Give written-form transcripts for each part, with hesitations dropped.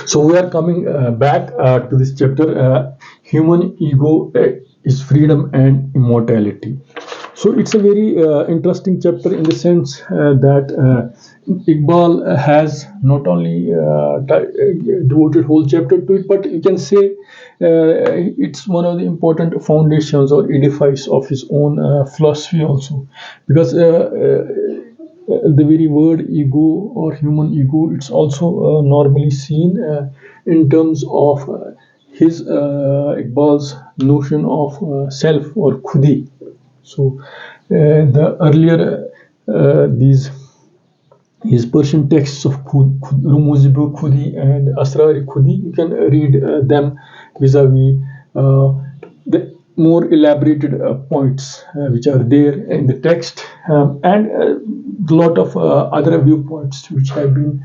So we are coming back to this chapter. Human ego is freedom and immortality. So it's a very interesting chapter in the sense that Iqbal has not only devoted whole chapter to it, but you can say it's one of the important foundations or edifice of his own philosophy also, because the very word ego or human ego, it's also normally seen in terms of his Iqbal's notion of self or khudi. So the earlier these his Persian texts of Rumuz-e Khudi and Asrar-e Khudi, you can read them vis-a-vis the more elaborated points which are there in the text, and a lot of other viewpoints which have been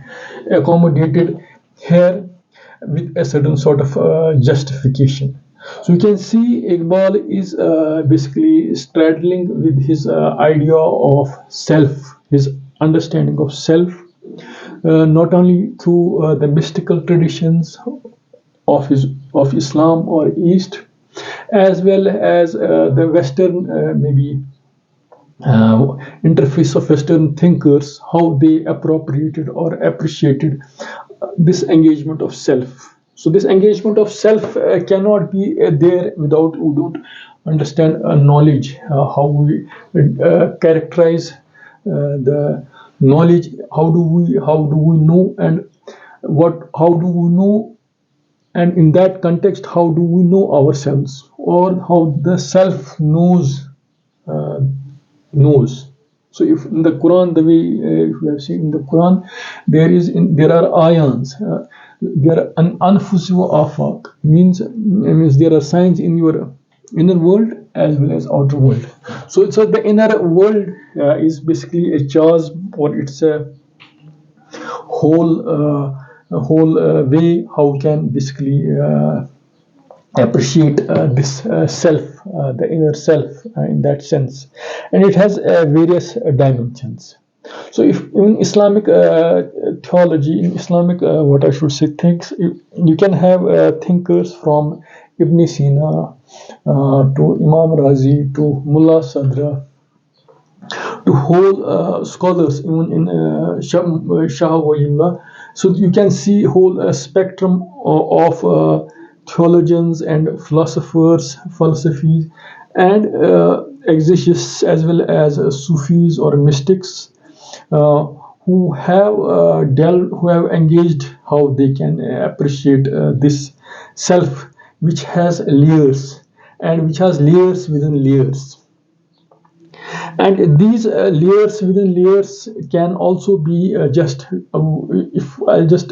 accommodated here with a certain sort of justification. So you can see Iqbal is basically straddling with his idea of self, his understanding of self, not only through the mystical traditions of Islam or East, as well as the Western maybe interface of Western thinkers, how they appropriated or appreciated this engagement of self. So this engagement of self cannot be there without we don't understand knowledge, how we characterize the knowledge, how do we know, and how do we know, and in that context how do we know ourselves, or how the self uh, knows. So if in the Quran, the way if we have seen in the Quran, there are ayans, there are an anfusu afaq, means there are signs in your inner world as well as outer world. So the inner world is basically a charge, or it's a whole way how can basically appreciate this self, the inner self, in that sense, and it has various dimensions. So, if in Islamic theology, in Islamic, what I should say, things, you can have thinkers from Ibn Sina to Imam Razi to Mullah Sadra to whole scholars, even in Shah Waliullah. So you can see whole spectrum of theologians and philosophers, philosophies, and exegetists, as well as Sufis or mystics, who have engaged how they can appreciate this self, which has layers, and which has layers within layers. And these layers within layers can also be if I'll just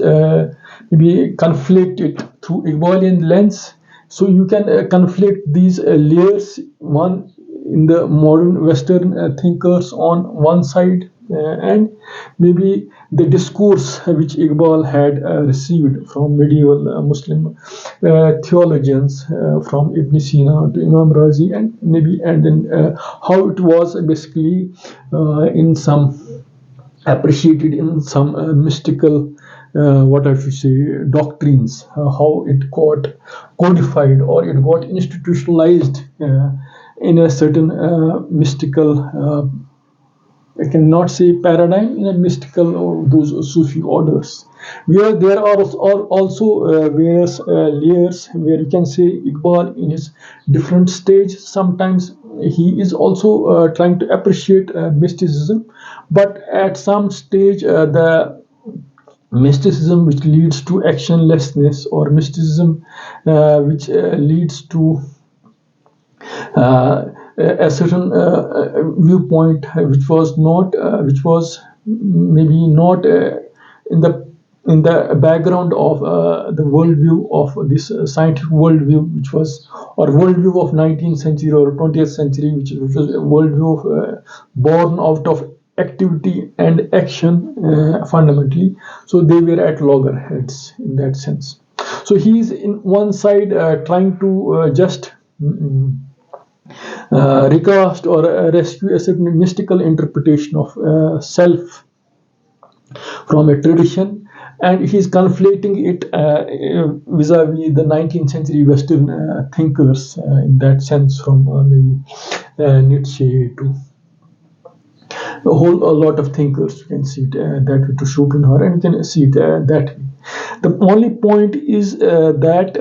maybe conflict it through Iqbalian lens. So you can conflict these layers, one in the modern Western thinkers on one side, and maybe the discourse which Iqbal had received from medieval Muslim theologians, from Ibn Sina to Imam Razi, and then how it was basically in some appreciated in some mystical, what I should say, doctrines, how it got codified or it got institutionalized in a certain mystical, I cannot say paradigm, in a mystical or those Sufi orders, where there are also various layers where you can say Iqbal in his different stage. Sometimes he is also trying to appreciate mysticism, but at some stage the mysticism which leads to actionlessness, or mysticism which leads to a certain viewpoint which was maybe not in the background of the worldview of this scientific worldview, which was, or worldview of 19th century or 20th century, which was a worldview of, born out of activity and action, fundamentally. So they were at loggerheads in that sense. So he's in one side trying to just recast or rescue a certain mystical interpretation of self from a tradition, and he's conflating it vis-a-vis the 19th century Western thinkers in that sense, from maybe Nietzsche to a lot of thinkers. You can see it that way, to Schopenhauer, and you can see it that way. The only point is that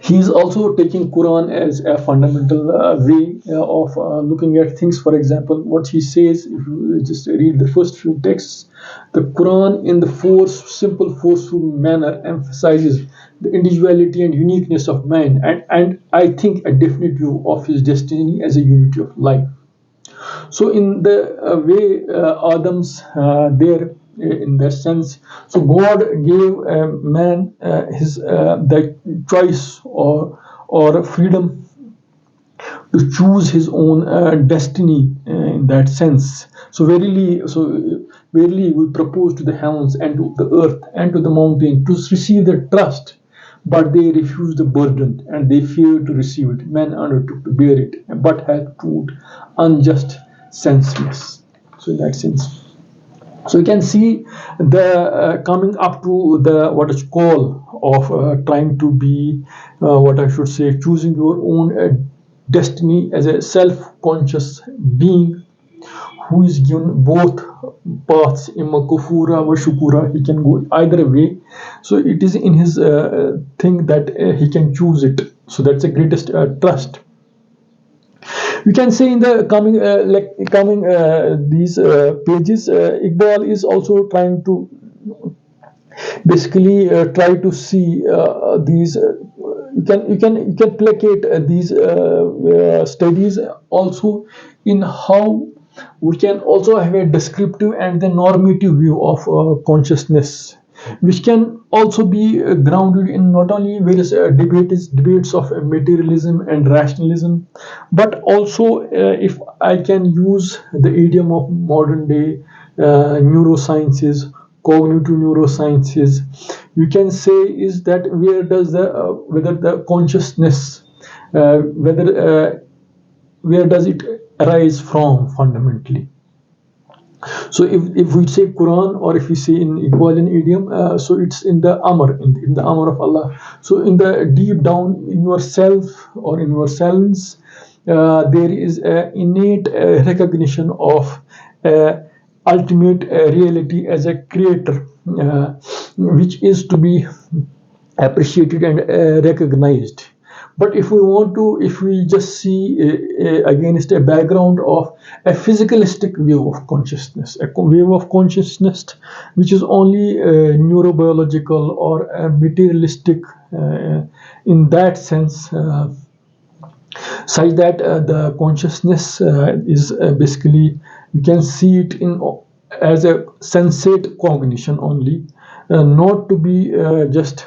he is also taking Quran as a fundamental way of looking at things. For example, what he says, if you just read the first few texts, the Quran in the simple, forceful manner emphasizes the individuality and uniqueness of man, and I think a definite view of his destiny as a unity of life. So in the way Adam's there in that sense, so God gave man his the choice or freedom to choose his own destiny in that sense. So verily we propose to the heavens and to the earth and to the mountain to receive the trust, but they refused the burden and they feared to receive it. Man undertook to bear it, but had proved unjust, senseless. So in that sense, so you can see the coming up to the what is call of trying to be what I should say, choosing your own destiny as a self-conscious being who is given both paths, imma kufura wa shukura. He can go either way. So it is in his thing that he can choose it. So that's the greatest trust. We can say in the coming these pages, Iqbal is also trying to basically try to see these. You can placate these studies also in how we can also have a descriptive and the normative view of consciousness, which can also be grounded in not only various debates of materialism and rationalism, but also if I can use the idiom of modern day neurosciences, cognitive neurosciences, you can say is that where does the whether the consciousness whether where does it arise from fundamentally. So if we say Quran, or if we say in Iqbalian idiom, so it's in the Amr, in the Amr of Allah. So in the deep down in yourself or in yourselves, there is an innate recognition of ultimate reality as a creator, which is to be appreciated and recognized. But if we just see against a background of a physicalistic view of consciousness, a view of consciousness which is only neurobiological or materialistic in that sense, such that the consciousness is basically, you can see it in as a sensate cognition only, not to be just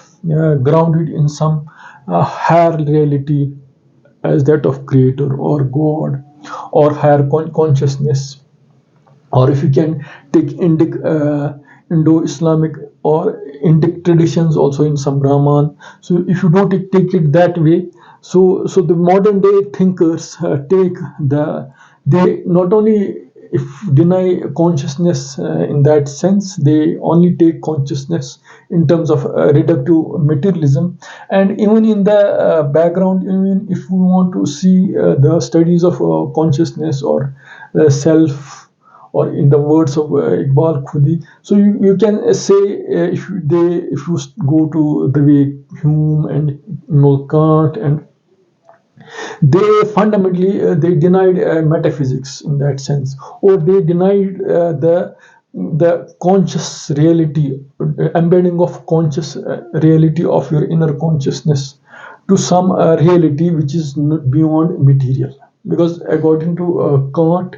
grounded in some higher reality as that of creator or God or higher consciousness. Or if you can take Indic Indo-Islamic or Indic traditions also in some Brahman. So if you don't take it that way, so the modern day thinkers they not only if deny consciousness in that sense, they only take consciousness in terms of reductive materialism. And even in the background, even if we want to see the studies of consciousness or self, or in the words of Iqbal, khudi. So you can say if you go to the way Hume and Immanuel Kant, and they fundamentally they denied metaphysics in that sense, or they denied the conscious reality, embedding of conscious reality of your inner consciousness to some reality which is beyond material. Because according to Kant,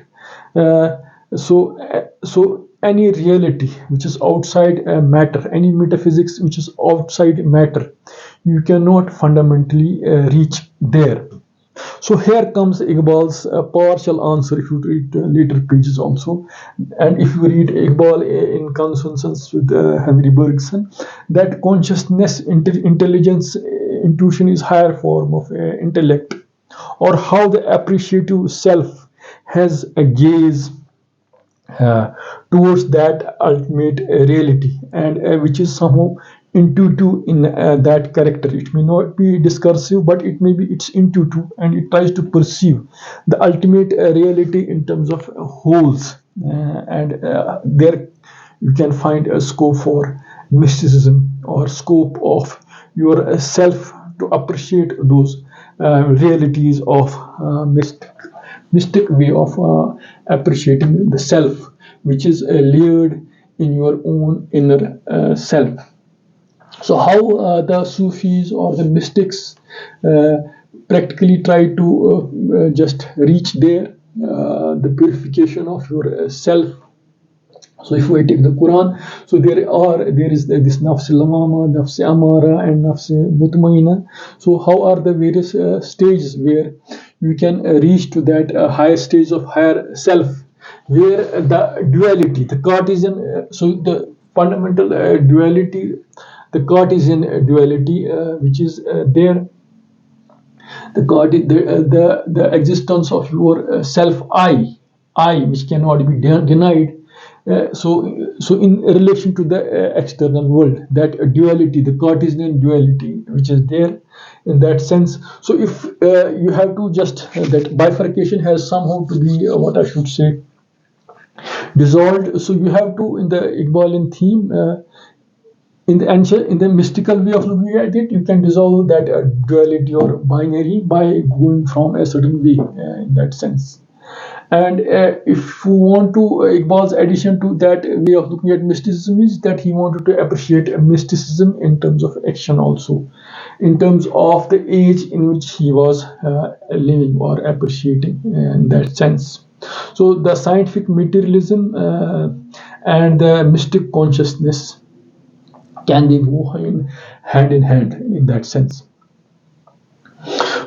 so any reality which is outside matter, any metaphysics which is outside matter, you cannot fundamentally reach there. So here comes Iqbal's partial answer if you read later pages also. And if you read Iqbal in consonance with Henry Bergson, that consciousness, intelligence, intuition is higher form of intellect, or how the appreciative self has a gaze uh, towards that ultimate reality, and which is somehow intuitive in that character. It may not be discursive, but it may be it's intuitive, and it tries to perceive the ultimate reality in terms of wholes, and there you can find a scope for mysticism, or scope of your self to appreciate those realities of mystic way of appreciating the self, which is layered in your own inner self. So, how the Sufis or the mystics uh, practically try to just reach there, the purification of your self. So if we take the Quran, so there is this nafs lamama, nafs amara, and nafs mutmaina. So how are the various stages where you can reach to that higher stage of higher self, where the duality, the Cartesian, so the fundamental duality, the Cartesian duality, which is there, the existence of your self I, which cannot be denied. So in relation to the external world, that duality, the Cartesian duality, which is there in that sense. So if you have to just that bifurcation has somehow to be what I should say dissolved. So you have to, in the Iqbalian theme, in the mystical way of looking at it, you can dissolve that duality or binary by going from a certain way in that sense. And if you want to, Iqbal's addition to that way of looking at mysticism is that he wanted to appreciate mysticism in terms of action also, in terms of the age in which he was living or appreciating in that sense. So the scientific materialism and the mystic consciousness can they go in hand in that sense.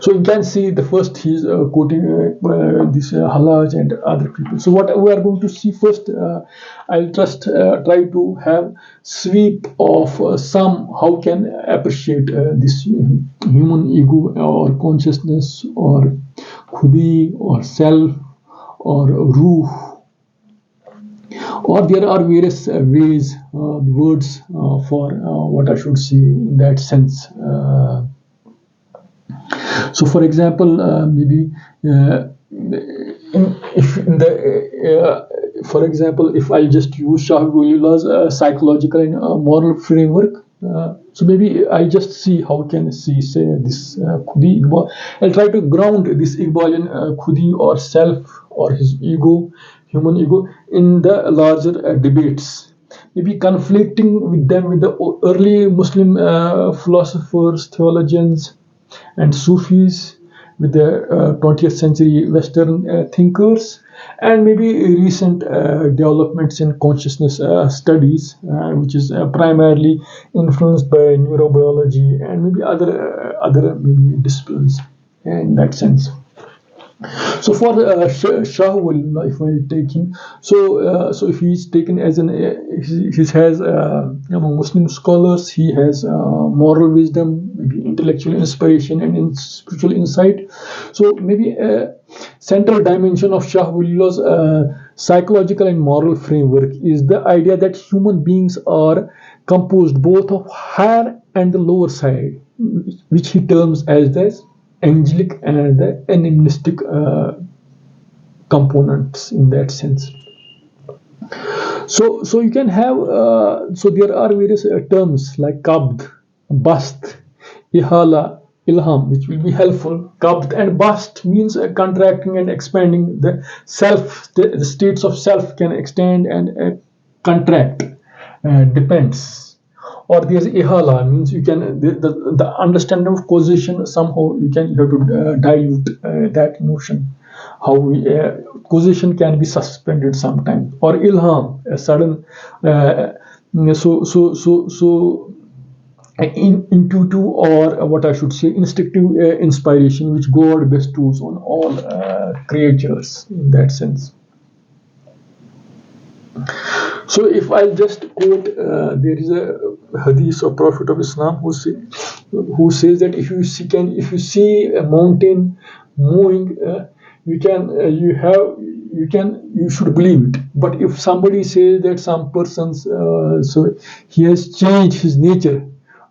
So you can see the first he's quoting this Halaj and other people. So what we are going to see first, I'll just try to have sweep of some how can appreciate this human ego or consciousness or khudi or self or ruh, or there are various ways, words for what I should say in that sense. So, for example, maybe if in the for example, if I just use Shahwullah's psychological and moral framework, so maybe I just see how can I see say this khudi Iqbal. I'll try to ground this Iqbalian khudi or self or his ego, human ego, in the larger debates. Maybe conflicting with them with the early Muslim philosophers, theologians, and Sufis, with the 20th century Western thinkers, and maybe recent developments in consciousness studies, which is primarily influenced by neurobiology and maybe other maybe disciplines in that sense. So for Shah will, if I take him, so if he's taken as an, he has among Muslim scholars, he has moral wisdom, maybe intellectual inspiration and spiritual insight. So maybe a central dimension of Shahwullah's psychological and moral framework is the idea that human beings are composed both of higher and the lower side, which he terms as the angelic and the animalistic components in that sense. So you can have so there are various terms like qabd, bast, ihala, ilham, which will be helpful. Qabd and bast means contracting and expanding. The self, the states of self can extend and contract. Depends. Or there's ihala, means you can the understanding of causation, somehow you have to dilute that notion. How causation can be suspended sometimes. Or ilham, a sudden so intuitive, or what I should say instinctive inspiration, which God bestows on all creatures in that sense. So if I'll just quote, there is a hadith of Prophet of Islam who says that if you see a mountain moving, you you should believe it. But if somebody says that some person's so he has changed his nature,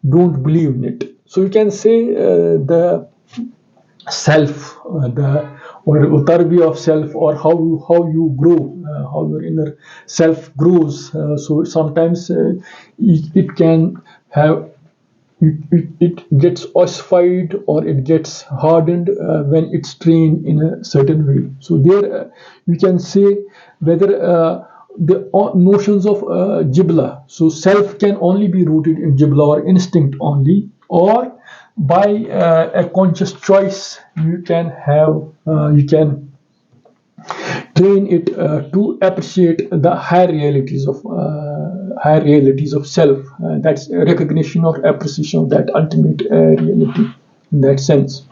don't believe in it. So you can say the self, the or tarbiyah of self, or how you grow, how your inner self grows. So sometimes it can have it gets ossified, or it gets hardened when it's trained in a certain way. So there you can say whether the notions of jibla, so self can only be rooted in jibla or instinct only, or by a conscious choice you can train it to appreciate the higher realities of self. That's recognition or appreciation of that ultimate reality in that sense.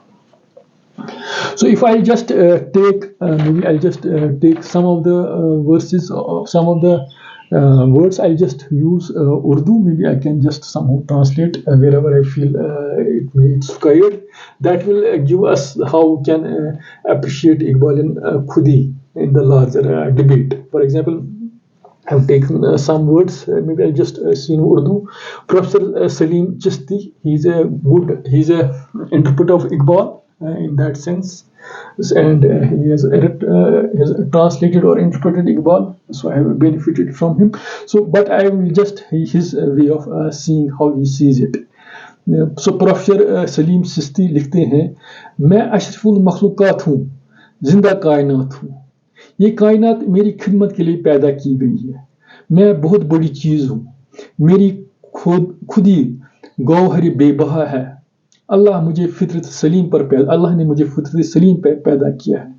So if I'll just maybe I'll just take some of the verses, or some of the words. I'll just use Urdu. Maybe I can just somehow translate wherever I feel it's required. That will give us how we can appreciate Iqbal and Khudi in the larger debate. For example, I've taken some words. Maybe I'll just see in Urdu. Professor Salim Chishti, he's a interpreter of Iqbal in that sense, and he has translated or interpreted Iqbal. So I have benefited from him. So, but I will just his way of seeing how he sees it. So professor Salim Chishti लिखते हैं, मैं अशरफुल मखलूकात हूँ, जिंदा कायनात हूँ, ये कायनात मेरी खिदमत के लिए पैदा की गई है, मैं बहुत बड़ी चीज़ हूँ, मेरी खुदी गौहर बेबहा है, अल्लाह ने मुझे फितरत सलीम पर पैदा किया है,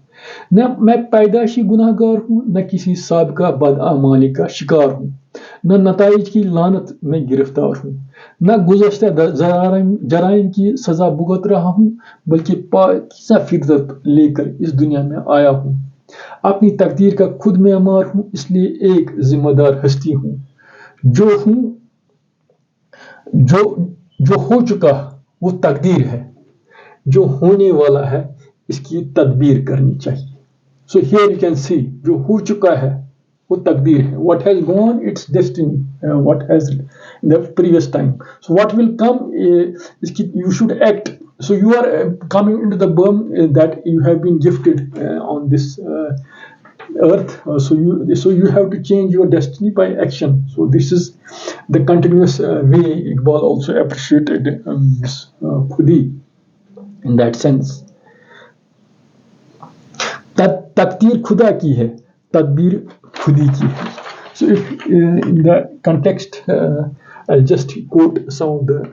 न मैं पैदाशी गुनाहगार हूँ, न किसी साबिका बदआमाली का शिकार हूँ, न नताइज की लानत में गिरफ्तार हूँ, न गुज़श्ता जराइम की सजा भुगत रहा हूँ, बल्कि पाकीज़ा फितरत लेकर इस दुनिया में आया हूँ। अपनी तकदीर का खुद में अमार हूँ, इसलिए एक जिम्मेदार हस्ती हूँ। जो हो चुका वो तकदीर है, जो होने वाला है इसकी तदबीर करनी चाहिए। So here you can see, जो हो चुका है वो तकदीर है. What has gone, it's destiny. What has in the previous time. So what will come, you should act. So you are coming into the realm that you have been gifted on this earth. So you have to change your destiny by action. So this is the continuous way Iqbal also appreciated this khudi in that sense. तकदीर खुदा की है, तदबीर खुदी की है. So if in the context, I'll just quote some of the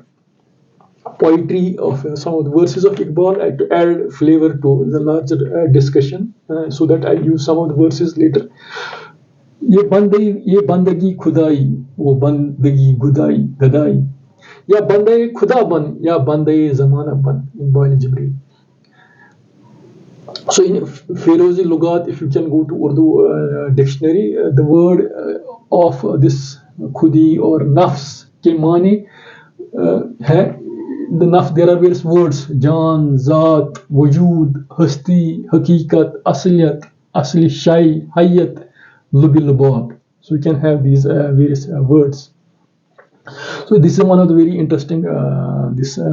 poetry of some of the verses of Iqbal to add flavor to the larger discussion, so that I'll use some of the verses later. ये बंदगी खुदाई, वो बंदगी गदाई, या बंदे खुदा बन, या बंदे ज़माना बन. Iqbal Jibril. So in Ferozi Lugat, if you can go to Urdu dictionary, the word of this khudi or nafs के माने है. The nafs, there are various words: जान, ज़ात, वजूद, हस्ती, हकीकत, असलियत, असली शाई, hayat, lubi lubab. So you can have these various words. So this is one of the very interesting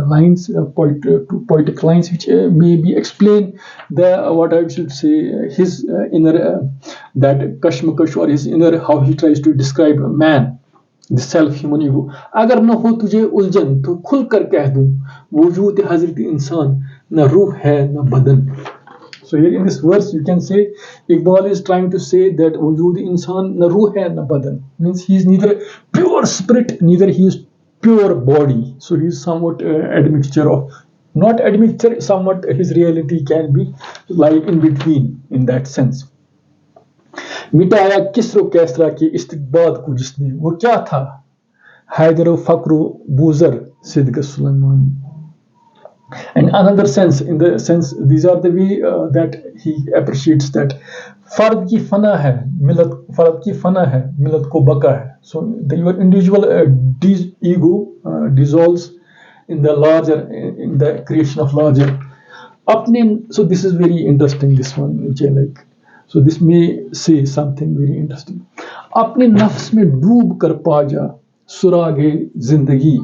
lines, poetic lines, which maybe explain what I should say, his inner that kashmakash, or his inner, how he tries to describe man, the self, human ego. अगर न हो तुझे उलझन तो खुल कर कह दूं, वजूद हजरत इंसान न रूह है न बदन. So here in this verse you can say Iqbal is trying to say that wujud insan na ruh hai na badan, means he is neither pure spirit, neither he is pure body. So he is somewhat admixture of, not admixture, somewhat his reality can be like in between in that sense. मिटाया किसरो कैसरा के इस्तिकबाद को जिसने, वो क्या था, Haider फक्र बूजर सिद्क Sulemani. And another sense, in the sense, these are the way that he appreciates that फर्द की फना है, मिलत को बका है. So your individual ego dissolves in the larger, in the creation of larger. So this is very interesting, this one, which I like. So this may say something very interesting. अपने नफ्स में डूब कर पा जा सुरागे जिंदगी,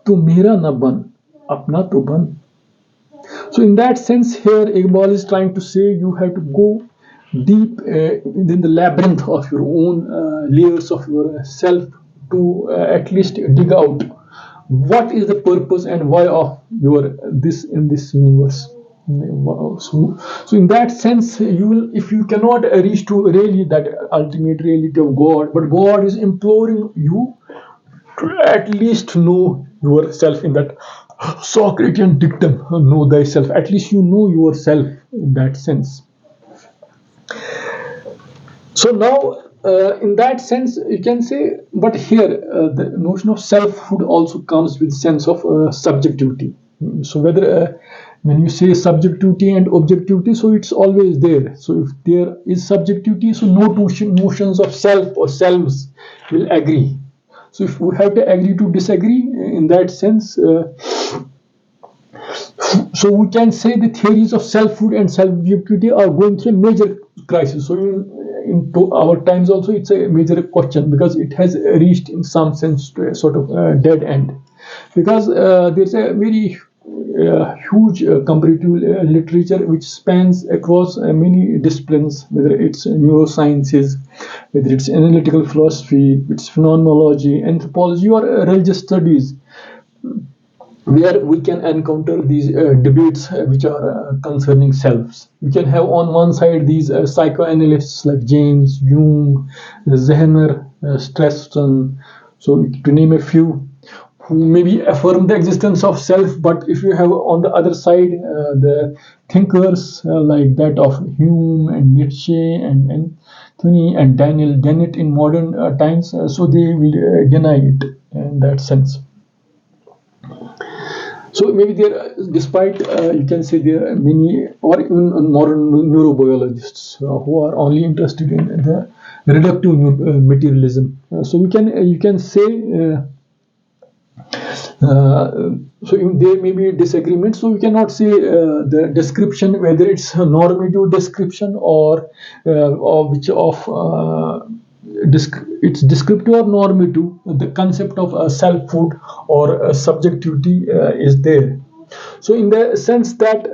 तो मेरा न बन अपना तो बन. So in that sense, here Iqbal is trying to say you have to go deep in the labyrinth of your own layers of your self to at least dig out what is the purpose and why of your this in this universe. So in that sense, you will, if you cannot reach to really that ultimate reality of God, but God is imploring you to at least know yourself in that Socratean dictum, know thyself. At least you know yourself in that sense. So now, in that sense, you can say, but here the notion of selfhood also comes with sense of subjectivity. So whether when you say subjectivity and objectivity, so it's always there. So if there is subjectivity, so no two notions of self or selves will agree. So if we have to agree to disagree in that sense, so we can say the theories of selfhood and self-objectivity are going through a major crisis. So in our times also, it's a major question because it has reached in some sense to a sort of dead end. Because there's a very huge comparative literature which spans across many disciplines, whether it's neurosciences, whether it's analytical philosophy, it's phenomenology, anthropology, or religious studies, where we can encounter these debates which are concerning selves. We can have on one side these psychoanalysts like James, Jung, Zehner, Stresson, so to name a few, who maybe affirm the existence of self. But if you have on the other side the thinkers like that of Hume and Nietzsche and Anthony and Daniel Dennett in modern times, so they will deny it in that sense. So maybe there, despite you can say there are many, or even modern neurobiologists who are only interested in the reductive materialism. So you can say. So there may be disagreement. So we cannot say the description whether it's a normative description or which of it's descriptive or normative. The concept of selfhood or subjectivity is there. So in the sense that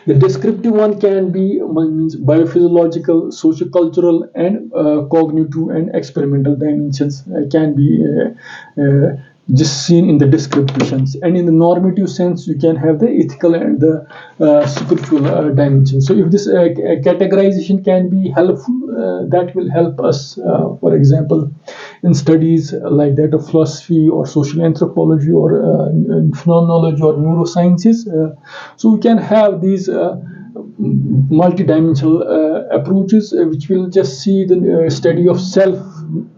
the descriptive one can be means biophysiological, sociocultural, and cognitive and experimental dimensions can be just seen in the descriptions. And in the normative sense, you can have the ethical and the spiritual dimensions. So if this categorization can be helpful, that will help us, for example, in studies like that of philosophy or social anthropology or phenomenology or neurosciences. So we can have these multidimensional approaches which will just see the study of self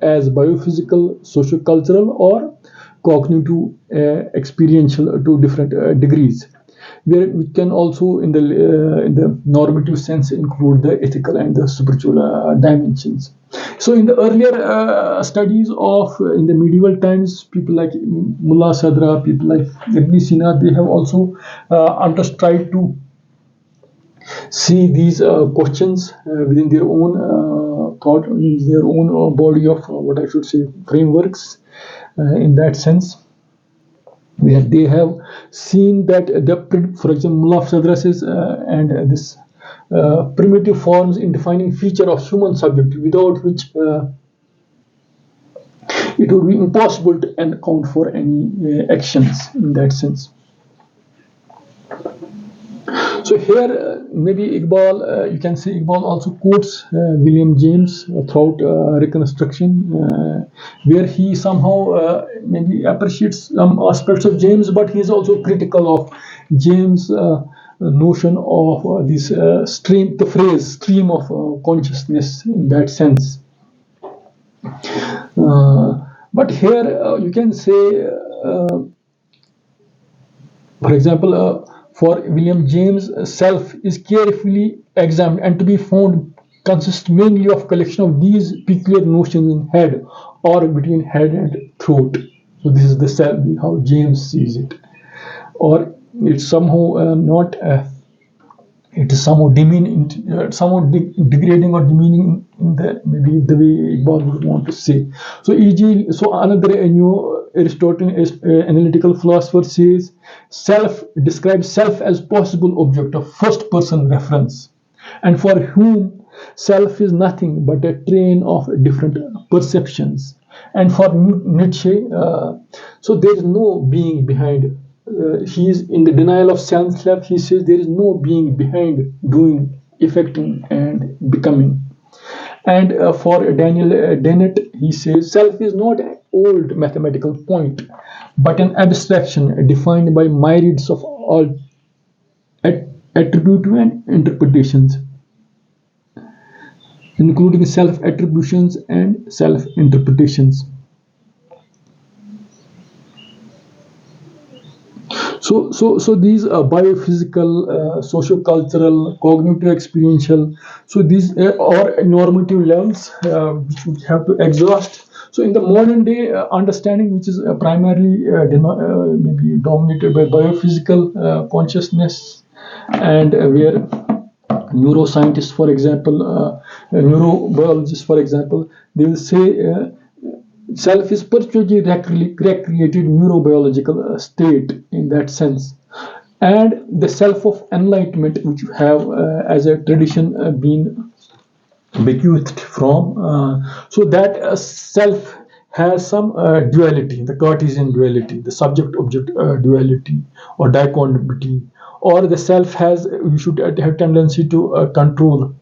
as biophysical, sociocultural, or cognitive, experiential to different degrees, where we can also in the normative sense include the ethical and the spiritual dimensions. So in the earlier studies of in the medieval times, people like Mullah Sadra, people like Ibn Sina, they have also tried to see these questions within their own thought, in their own body of what I should say frameworks. In that sense, where they have seen that for example, Mullah Sadra says, and this primitive forms in defining feature of human subject, without which it would be impossible to account for any actions in that sense. So here, maybe Iqbal, you can say Iqbal also quotes William James throughout Reconstruction, where he somehow maybe appreciates some aspects of James, but he is also critical of James' notion of this stream, the phrase stream of consciousness in that sense. But here you can say, for example, for William James, self is carefully examined and to be found consists mainly of collection of these peculiar notions in head or between head and throat. So this is the self, how James sees it. Or it's somehow not it is somewhat demeaning, somewhat degrading or demeaning in the maybe the way Iqbal would want to say. So, e.g., so another new Aristotelian analytical philosopher says self describes self as possible object of first person reference, and for whom self is nothing but a train of different perceptions. And for Nietzsche, so there is no being behind. He is in the denial of self. He says there is no being behind doing, effecting, and becoming. And for Daniel Dennett, he says self is not an old mathematical point, but an abstraction defined by myriads of all attributes and interpretations, including self-attributions and self-interpretations. So these biophysical, socio-cultural, cognitive, experiential, so these are normative levels which we have to exhaust. So in the modern day understanding, which is primarily maybe dominated by biophysical consciousness, and where neuroscientists, for example, neurobiologists, for example, they will say self is perpetually recreated neurobiological state in that sense. And the self of enlightenment, which you have as a tradition been bequeathed from, so that self has some duality, the Cartesian duality, the subject-object duality or dichotomy, or the self has, you should have tendency to control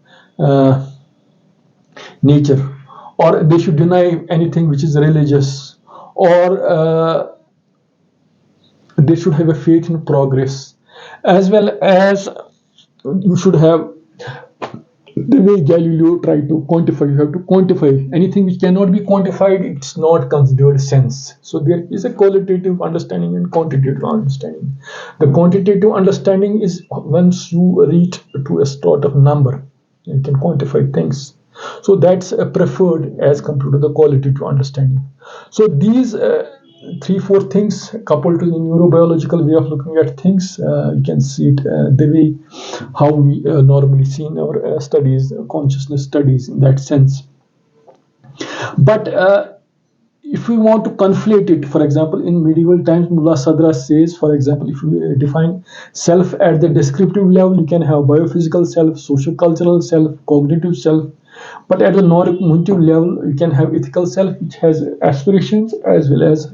nature, or they should deny anything which is religious, or they should have a faith in progress, as well as you should have the way Galileo tried to quantify. You have to quantify anything which cannot be quantified. It's not considered sense. So there is a qualitative understanding and quantitative understanding. The quantitative understanding is once you reach to a sort of number, you can quantify things. So that's preferred as compared to the qualitative understanding. So these 3-4 things coupled to the neurobiological way of looking at things, you can see it the way how we normally see in our studies, consciousness studies in that sense. But if we want to conflate it, for example, in medieval times, Mullah Sadra says, for example, if we define self at the descriptive level, you can have biophysical self, social-cultural self, cognitive self. But at the normative level, you can have ethical self, which has aspirations, as well as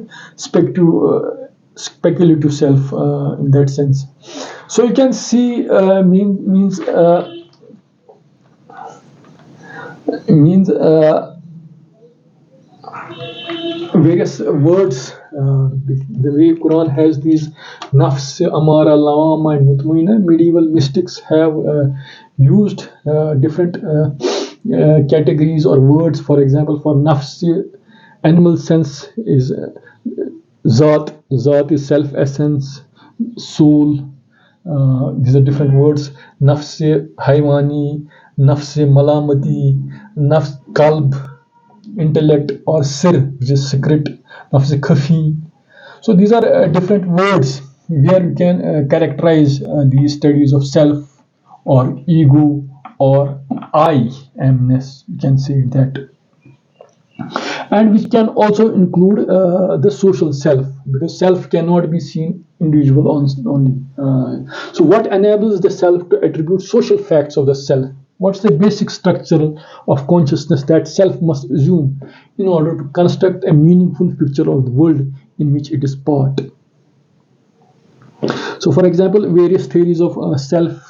speculative self in that sense. So you can see means various words. The way Quran has these nafs, amara, allama, and mutmaina, medieval mystics have used different categories or words. For example, for nafs, animal sense is zat is self essence, soul. These are different words. Nafs haywani, nafs malamati, nafs qalb, intellect, or sir, which is secret, nafs khafi. So these are different words where you can characterize these studies of self or ego or I amness. You can say that. And which can also include the social self, because self cannot be seen individual only. So what enables the self to attribute social facts of the self? What's the basic structure of consciousness that self must assume in order to construct a meaningful picture of the world in which it is part? So for example, various theories of self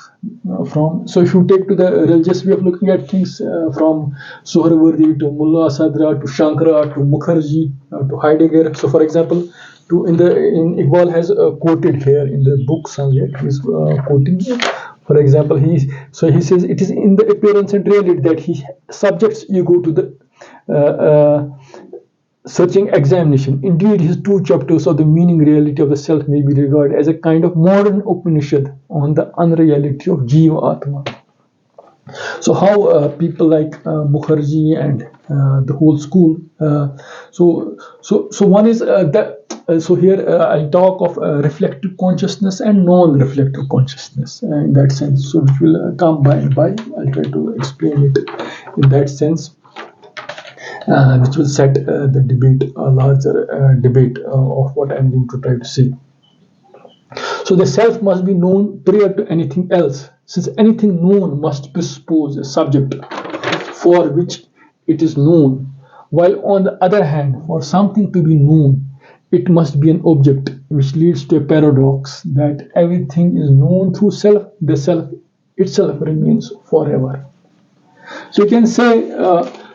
so if you take to the religious way of looking at things, from Suhrawardi to Mullah Sadra to Shankara to Mukherjee to Heidegger. So for example, in Iqbal has quoted here in the book somewhere, he's quoting. For example, he says it is in the appearance and reality that he subjects ego to the searching examination. Indeed, his 2 chapters of the meaning reality of the self may be regarded as a kind of modern Upanishad on the unreality of Jiva Atma. So how people like Mukherjee and the whole school. So one is that. So here I'll talk of reflective consciousness and non-reflective consciousness in that sense. So which will come by and by. I'll try to explain it in that sense, which will set the debate, a larger debate of what I'm going to try to say. So the self must be known prior to anything else, since anything known must presuppose a subject for which it is known, while on the other hand, for something to be known, it must be an object, which leads to a paradox that everything is known through self, the self itself remains forever. So you can say,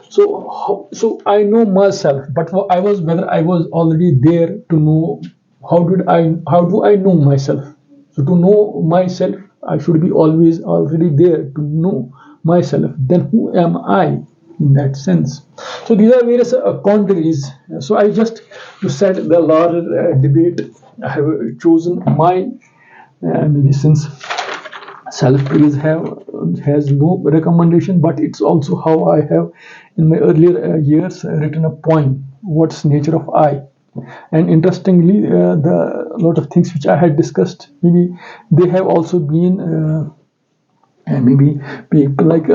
so I know myself, but I was whether I was already there to know. How do I know myself? So to know myself, I should be always already there to know myself. Then who am I in that sense? So these are various contraries. So I just to set the larger debate, I have chosen my maybe since self-praise has no recommendation, but it's also how I have in my earlier years written a poem, what's nature of I. And interestingly, the lot of things which I had discussed, maybe they have also been maybe people like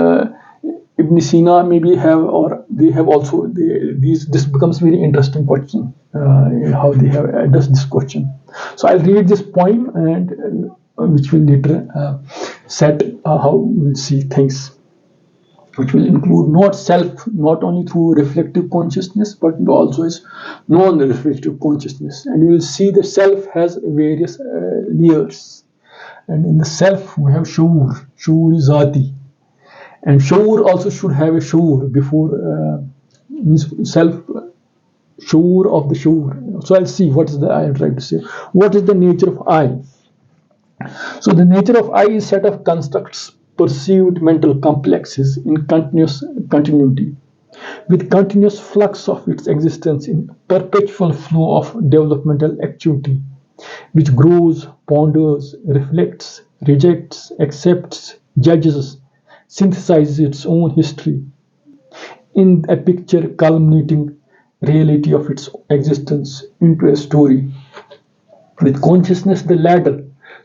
Ibn Sina maybe have, or they have also these. This becomes very interesting question, how they have addressed this question. So I'll read this poem, and which will later set how we'll see things, which will include not self, not only through reflective consciousness, but also as non-reflective consciousness. And you will see the self has various layers. And in the self, we have shaʿūr-e-zātī. And shaoor also should have a shaoor before means self shaoor of the shaoor. So I'll see what is the I am trying to say. What is the nature of I? So the nature of I is set of constructs, perceived mental complexes in continuous continuity, with continuous flux of its existence in perpetual flow of developmental activity, which grows, ponders, reflects, rejects, accepts, judges, synthesizes its own history in a picture culminating reality of its existence into a story, with consciousness the ladder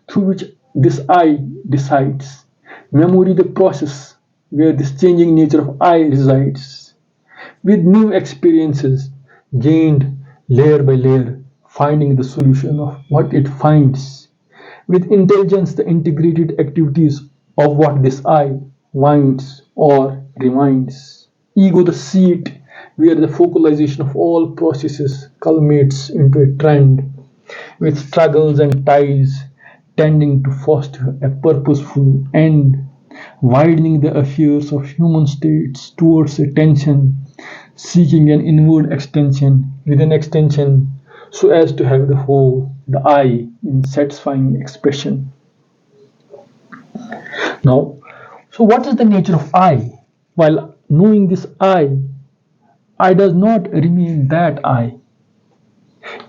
through which this I decides, memory the process where this changing nature of I resides, with new experiences gained layer by layer, finding the solution of what it finds, with intelligence the integrated activities of what this I winds or reminds, ego the seat where the focalization of all processes culminates into a trend, with struggles and ties tending to foster a purposeful end, widening the affairs of human states towards a tension, seeking an inward extension with an extension so as to have the whole, the I, in satisfying expression. Now, so what is the nature of I? While knowing this I does not remain that I.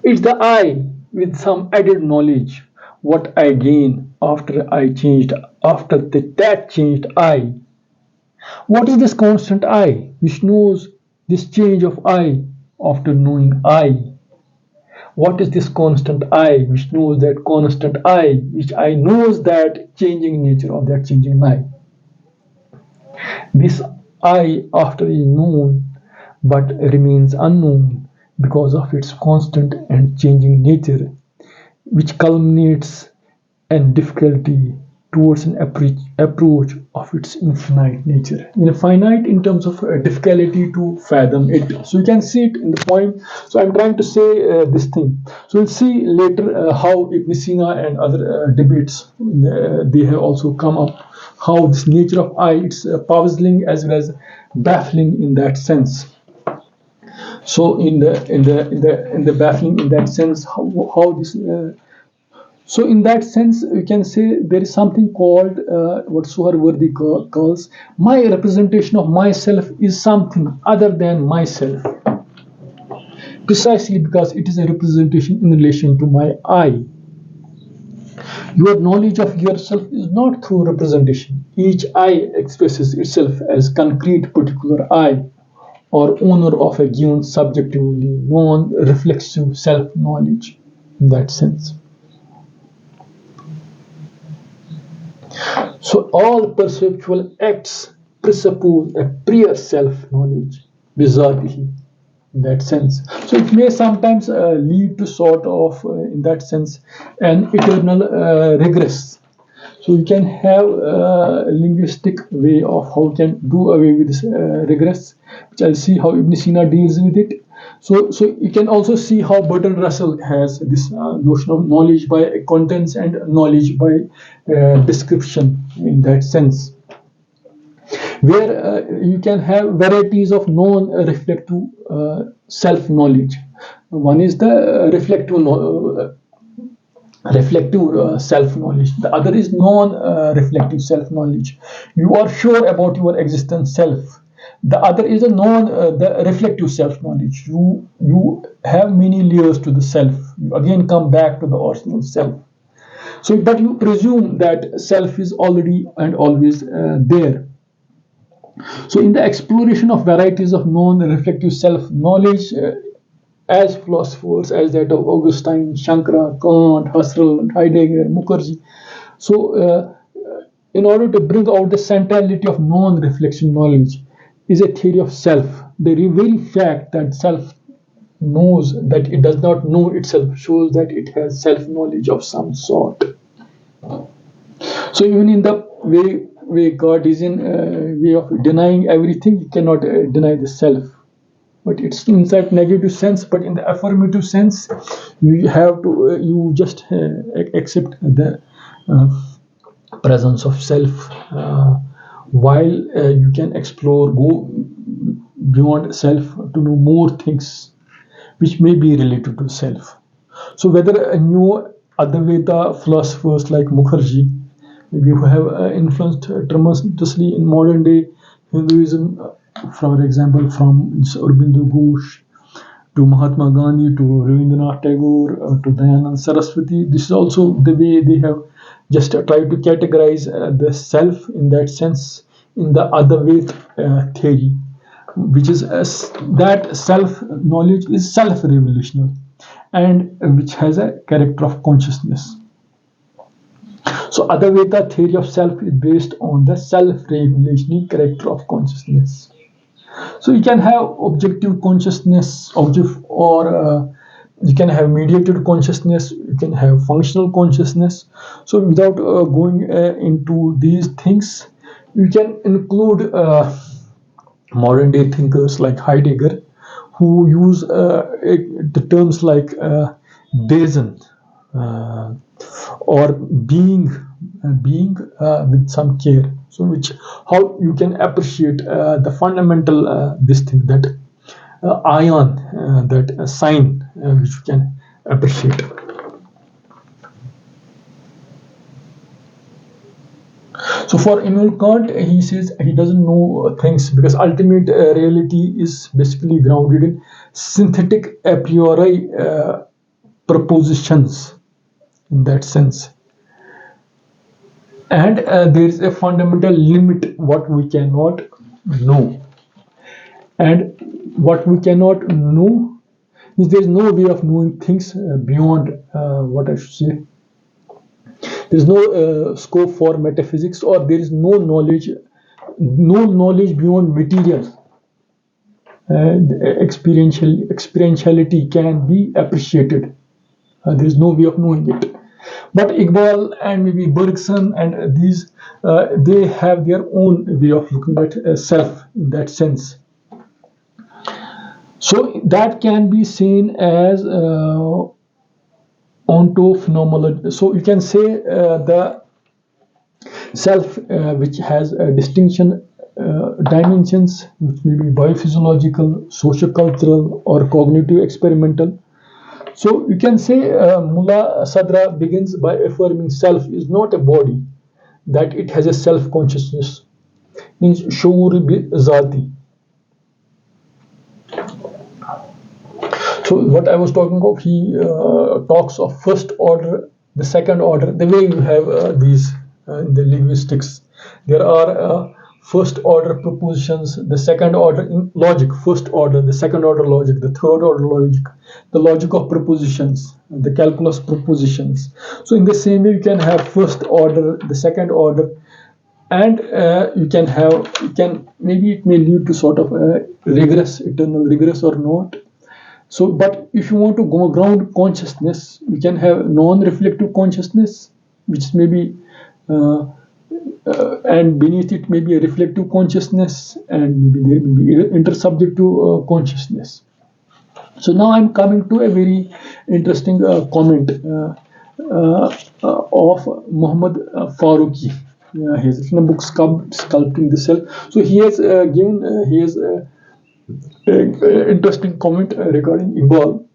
It's the I with some added knowledge, what I gain after that changed I. What is this constant I, which knows this change of I after knowing I? What is this constant I, which knows that constant I, which I knows that changing nature of that changing I? This I after is known, but remains unknown because of its constant and changing nature, which culminates in difficulty towards an approach of its infinite nature. Finite in terms of difficulty to fathom it. So you can see it in the poem. So I'm trying to say this thing. So we'll see later how Ibn Sina and other debates they have also come up. How this nature of I, it's puzzling as well as baffling in that sense. So in the baffling in that sense, how this. So in that sense, you can say there is something called what Suharwardi calls my representation of myself is something other than myself, precisely because it is a representation in relation to my I. Your knowledge of yourself is not through representation. Each I expresses itself as concrete particular I, or owner of a given subjectively non-reflexive self-knowledge in that sense. So all perceptual acts presuppose a prior self-knowledge, zati, in that sense. So it may sometimes lead to sort of, in that sense, an eternal regress. So you can have a linguistic way of how you can do away with this regress, which I'll see how Ibn Sina deals with it. So you can also see how Bertrand Russell has this notion of knowledge by contents and knowledge by description in that sense, where you can have varieties of non-reflective self-knowledge. One is the reflective self-knowledge. The other is non-reflective self-knowledge. You are sure about your existence self. The other is the reflective self-knowledge. You have many layers to the self. You again come back to the original self. So, but you presume that self is already and always there. So, in the exploration of varieties of non-reflective self-knowledge, as philosophers as that of Augustine, Shankara, Kant, Husserl, Heidegger, Mukherjee. So, in order to bring out the centrality of non-reflection knowledge, is a theory of self. The very fact that self knows that it does not know itself shows that it has self-knowledge of some sort. So even in the way Cartesian way of denying everything, you cannot deny the self. But it's in that negative sense. But in the affirmative sense, you have to you just accept the presence of self, while you can explore, go beyond self to know more things which may be related to self. So whether a new Advaita philosophers like Mukherjee, maybe who have influenced tremendously in modern day Hinduism, for example, from Aurobindo Ghosh to Mahatma Gandhi to Rabindranath Tagore to Dayanand Saraswati, this is also the way they have just tried to categorize the self in that sense in the Advaita theory, which is that self knowledge is self revelational and which has a character of consciousness. So Advaita theory of self is based on the self-revelation character of consciousness. So you can have objective consciousness, or you can have mediated consciousness, you can have functional consciousness. So without going into these things, you can include modern day thinkers like Heidegger, who use the terms like Wesen, or being with some care. So which how you can appreciate the fundamental this thing, that ion, that sign, which you can appreciate. So for Immanuel Kant, he says he doesn't know things because ultimate reality is basically grounded in synthetic a priori propositions in that sense. And there is a fundamental limit what we cannot know. And what we cannot know is there is no way of knowing things beyond what I should say. There is no scope for metaphysics, or there is no knowledge beyond material. And experientiality can be appreciated. There is no way of knowing it. But Iqbal and maybe Bergson and these, they have their own way of looking at self in that sense. So that can be seen as ontophenomenology. So you can say the self which has distinction dimensions, which may be biophysiological, sociocultural, or cognitive experimental. So you can say Mullah Sadra begins by affirming self is not a body, that it has a self-consciousness, means shaʿūr-e-zātī. So what I was talking of, he talks of first order the second order, the way you have these in the linguistics, there are first order propositions, the second order in logic, first order, the second order logic, the third order logic, the logic of propositions, the calculus propositions. So in the same way, you can have first order, the second order, and you can maybe it may lead to sort of a regress, eternal regress or not. So, but if you want to go ground consciousness, you can have non-reflective consciousness, which may be, and beneath it may be a reflective consciousness, and maybe there may be intersubjective consciousness. So now I'm coming to a very interesting comment of Muhammad Farooqi. He has written a book, Sculpting the Self. So he has given, he has interesting comment regarding Iqbal,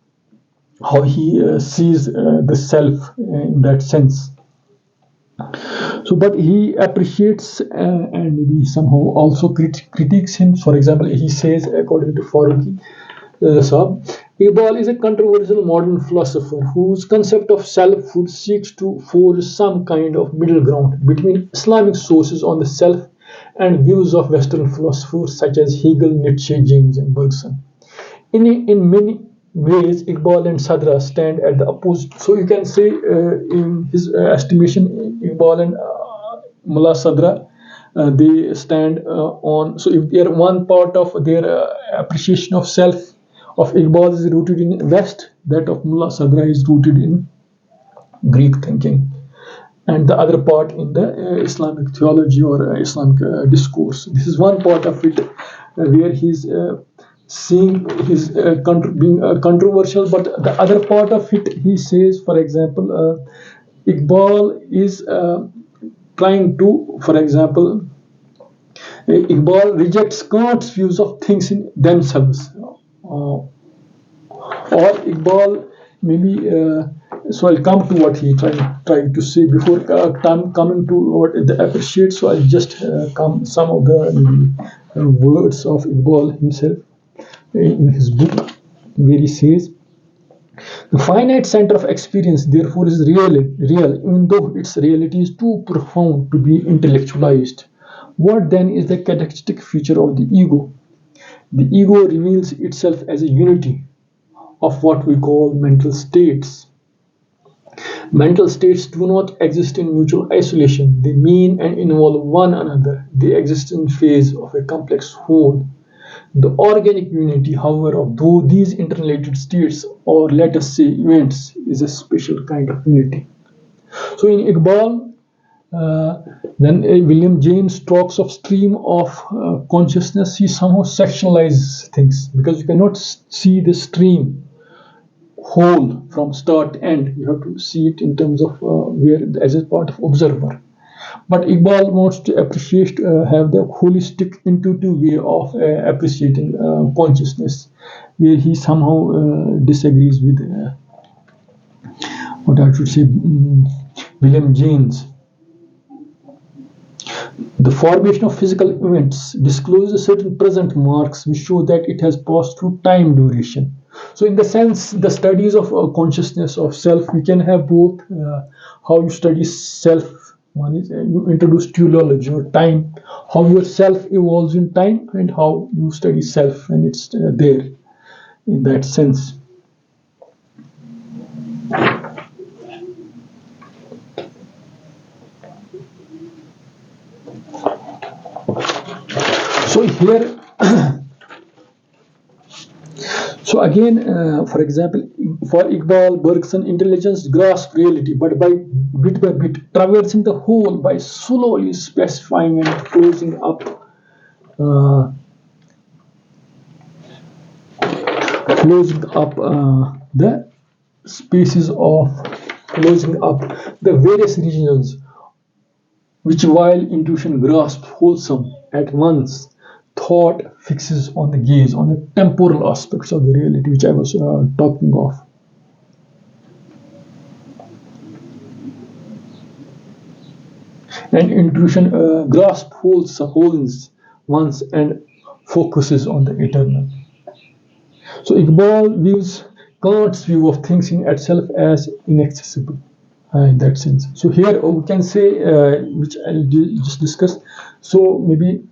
how he sees the self in that sense. So, but he appreciates and maybe somehow also critiques him. For example, he says, according to Farooqi, Iqbal is a controversial modern philosopher whose concept of selfhood seeks to forge some kind of middle ground between Islamic sources on the self and views of Western philosophers such as Hegel, Nietzsche, James, and Bergson. In many ways, Iqbal and Sadra stand at the opposite. So you can say, in his estimation, Iqbal and Mullah Sadra, they stand on. So if they are one part of their appreciation of self of Iqbal is rooted in West, that of Mullah Sadra is rooted in Greek thinking, and the other part in the Islamic theology or Islamic discourse. This is one part of it where he's seeing his being controversial, but the other part of it, he says, for example, Iqbal is trying to, for example, Iqbal rejects Kant's views of things in themselves. Or Iqbal maybe, so I'll come to what he trying to say before coming to what the appreciate. So I'll just come some of the words of Iqbal himself in his book, where he says, the finite center of experience therefore is real, even though its reality is too profound to be intellectualized. What then is the characteristic feature of the ego? The ego reveals itself as a unity of what we call mental states. Mental states do not exist in mutual isolation. They mean and involve one another. They exist in phase of a complex whole. The organic unity, however, of these interrelated states, or let us say events, is a special kind of unity. So in Iqbal, when William James talks of stream of consciousness, he somehow sectionalizes things, because you cannot see the stream whole from start to end. You have to see it in terms of where as a part of observer. But Iqbal wants to appreciate, have the holistic, intuitive way of appreciating consciousness, where he somehow disagrees with what I should say, William James. The formation of physical events discloses certain present marks which show that it has passed through time duration. So in the sense, the studies of consciousness of self, we can have both how you study self. One is you introduce teleology or time, how your self evolves in time, and how you study self and it's there in that sense. So here, so again, for example, for Iqbal, Bergson, intelligence grasps reality, but by bit, traversing the whole by slowly specifying and closing up, the spaces of, closing up the various regions, which while intuition grasps wholesome at once, thought fixes on the gaze, on the temporal aspects of the reality, which I was talking of. And intuition grasps wholeness once and focuses on the eternal. So Iqbal views Kant's view of things in itself as inaccessible. in that sense. So here we can say, which I'll just discuss. So maybe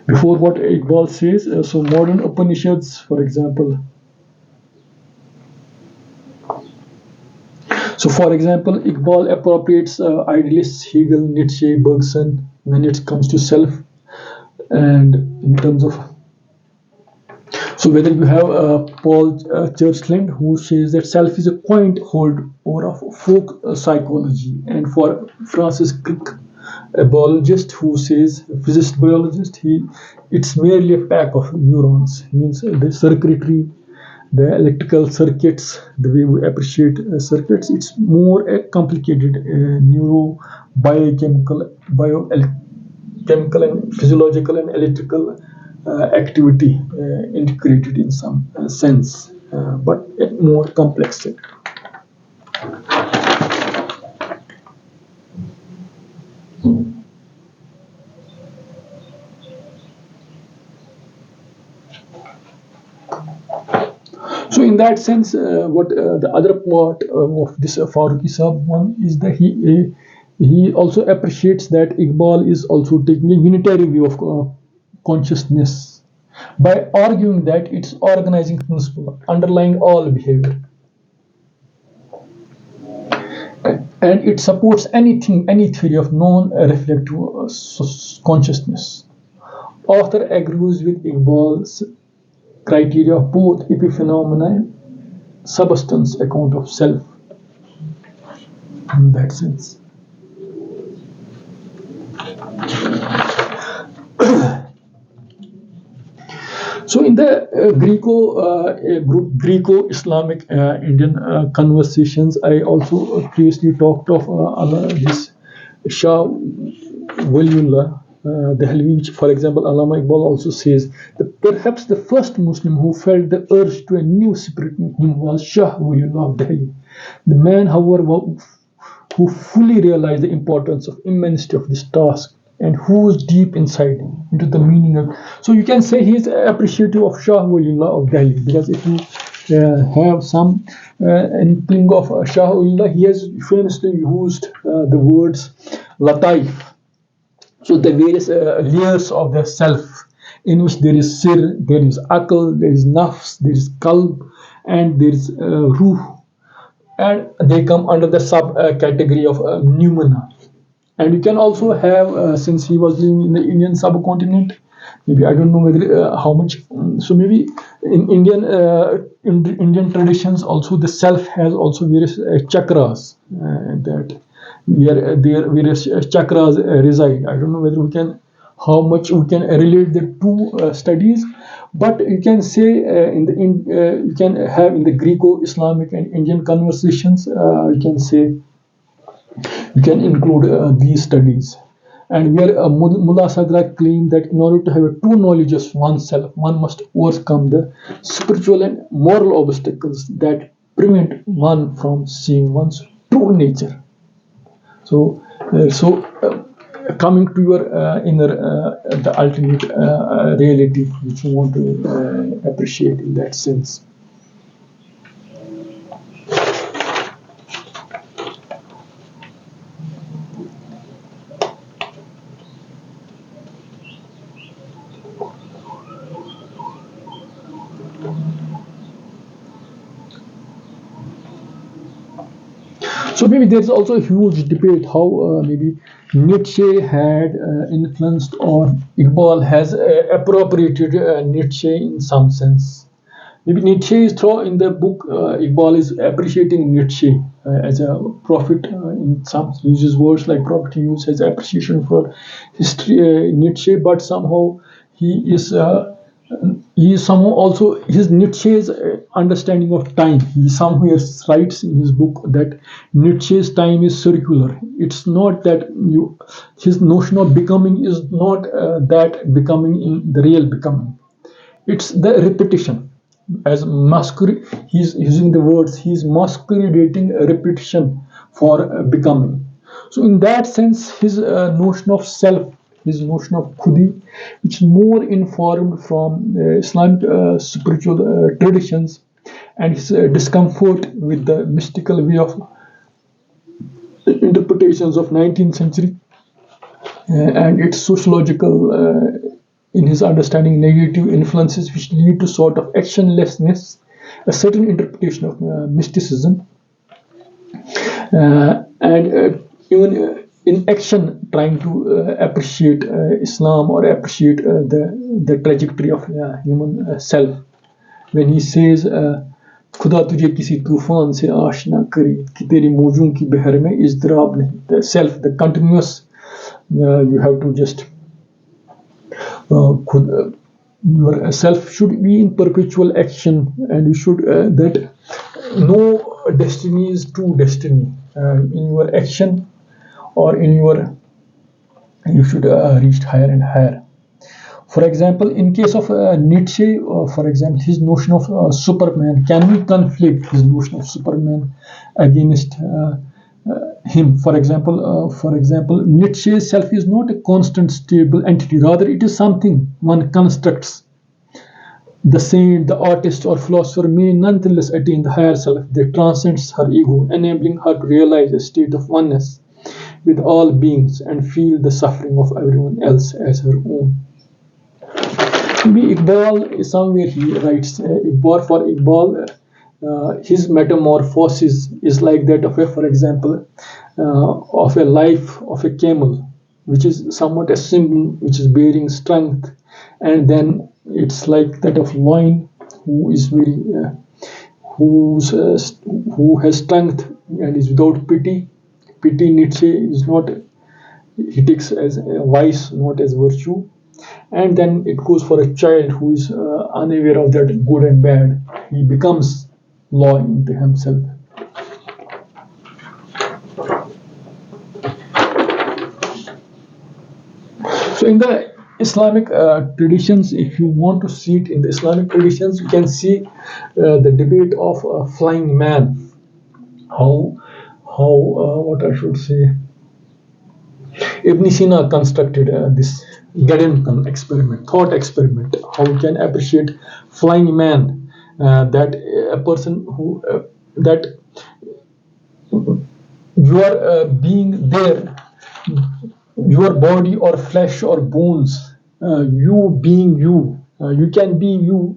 before what Iqbal says, so modern Upanishads, for example. So, for example, Iqbal appropriates idealists Hegel, Nietzsche, Bergson when it comes to self, and in terms of, so whether you have Paul Churchland, who says that self is a quaint holdover of folk psychology, and for Francis Crick, a biologist, who says, a physicist biologist, it's merely a pack of neurons, means the circuitry, the electrical circuits, the way we appreciate circuits, it's more a complicated biochemical and physiological and electrical activity integrated in some sense, but more complex. So in that sense, what the other part of this Farooqi Saab one is that he also appreciates that Iqbal is also taking a unitary view of consciousness by arguing that it's organizing principle underlying all behavior, and it supports any theory of non-reflective consciousness. Author agrees with Iqbal's criteria of both epiphenomena and substance account of self in that sense. So in the Greco-Islamic Indian conversations, I also previously talked of this Shah Waliullah Dehlvi, which, for example, Allama Iqbal also says that perhaps the first Muslim who felt the urge to a new spirit in him was Shah Waliullah of Delhi. The man, however, who fully realized the importance of immensity of this task and who was deep inside into the meaning of. So you can say he is appreciative of Shah Waliullah of Delhi, because if you have some inkling of Shah Waliullah, he has famously used the words lataif. So the various layers of the self, in which there is sir, there is aql, there is nafs, there is qalb, and there is ruh, and they come under the sub category of pneumana. And you can also have, since he was living in the Indian subcontinent, maybe I don't know whether how much. So maybe in Indian traditions also the self has also various chakras that where their various chakras reside. I don't know whether how much we can relate the two studies, but you can say you can have in the Greco-Islamic and Indian conversations, you can say you can include these studies. And where Mullah Sadra claimed that in order to have a true knowledge of oneself, one must overcome the spiritual and moral obstacles that prevent one from seeing one's true nature. So, coming to your inner, the ultimate reality, which you want to appreciate in that sense. So maybe there's also a huge debate how maybe Nietzsche had influenced, or Iqbal has appropriated Nietzsche in some sense. Maybe Nietzsche is in the book, Iqbal is appreciating Nietzsche as a prophet. In some uses words like prophet, he uses his appreciation for history, Nietzsche, but somehow he is somehow also his Nietzsche's understanding of time. He somewhere writes in his book that Nietzsche's time is circular. It's not that his notion of becoming is not that becoming in the real becoming. It's the repetition. As he's using the words, he's masquerading a repetition for becoming. So in that sense, his notion of self, his notion of khudi, which is more informed from Islamic spiritual traditions, and his discomfort with the mystical way of interpretations of 19th century and its sociological, in his understanding, negative influences which lead to sort of actionlessness, a certain interpretation of mysticism, and even in action trying to appreciate Islam or appreciate the trajectory of human self. When he says खुदा तुझे किसी तूफान से आशना करी कि तेरी मौजों की बहर में इज़्तिराब नहीं, the self, the continuous, you have to just your self should be in perpetual action, and you should that no destiny is true destiny in your action or in your, you should reach higher and higher. For example, in case of Nietzsche, for example, his notion of Superman, can we conflict his notion of Superman against him? For example, Nietzsche's self is not a constant, stable entity. Rather, it is something one constructs. The saint, the artist, or philosopher may nonetheless attain the higher self that transcends her ego, enabling her to realize a state of oneness with all beings and feel the suffering of everyone else as her own. Maybe Iqbal, somewhere he writes, for Iqbal, his metamorphosis is like that of for example, of a life of a camel, which is somewhat a symbol which is bearing strength, and then it's like that of lion who is very, who has strength and is without pity. Pity, Nietzsche is not, he takes as a vice, not as virtue. And then it goes for a child who is unaware of that good and bad. He becomes law into himself. So in the Islamic traditions, if you want to see it in the Islamic traditions, you can see the debate of flying man. How what I should say, Ibn Sina constructed this Gedanken experiment, thought experiment, how we can appreciate flying man, that a person who, that you are being there, your body or flesh or bones, you being you, you can be you,